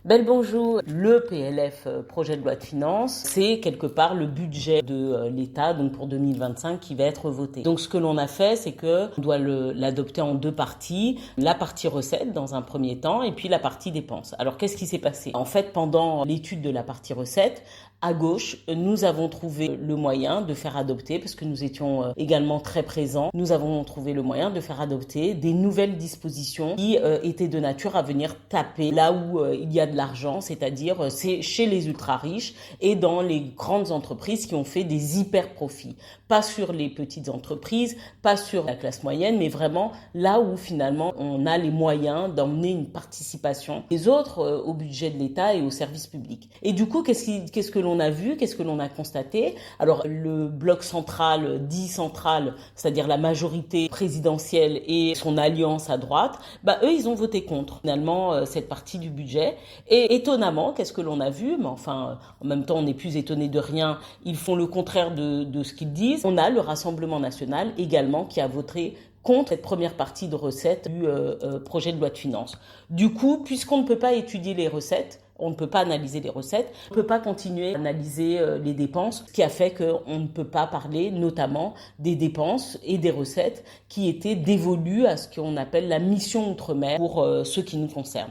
Belle bonjour, le PLF, projet de loi de finances, c'est quelque part le budget de l'État donc pour 2025 qui va être voté. Donc ce que l'on a fait, c'est que on doit l'adopter en deux parties, la partie recettes dans un premier temps et puis la partie dépenses. Alors qu'est-ce qui s'est passé? En fait, pendant l'étude de la partie recettes, à gauche, nous avons trouvé le moyen de faire adopter, parce que nous étions également très présents, nous avons trouvé le moyen de faire adopter des nouvelles dispositions qui étaient de nature à venir taper là où il y a de l'argent, c'est-à-dire c'est chez les ultra-riches et dans les grandes entreprises qui ont fait des hyper-profits. Pas sur les petites entreprises, pas sur la classe moyenne, mais vraiment là où finalement on a les moyens d'emmener une participation des autres au budget de l'État et aux services publics. Et du coup, qu'est-ce que l'on a vu, qu'est-ce que l'on a constaté? Alors le bloc central, dit central, c'est-à-dire la majorité présidentielle et son alliance à droite, eux ils ont voté contre finalement cette partie du budget. Et étonnamment, qu'est-ce que l'on a vu? Mais enfin, en même temps, on n'est plus étonné de rien. Ils font le contraire de ce qu'ils disent. On a le Rassemblement national également qui a voté contre cette première partie de recettes du projet de loi de finances. Du coup, puisqu'on ne peut pas étudier les recettes, on ne peut pas analyser les recettes, on ne peut pas continuer à analyser les dépenses, ce qui a fait qu'on ne peut pas parler notamment des dépenses et des recettes qui étaient dévolues à ce qu'on appelle la mission outre-mer pour ce qui nous concerne.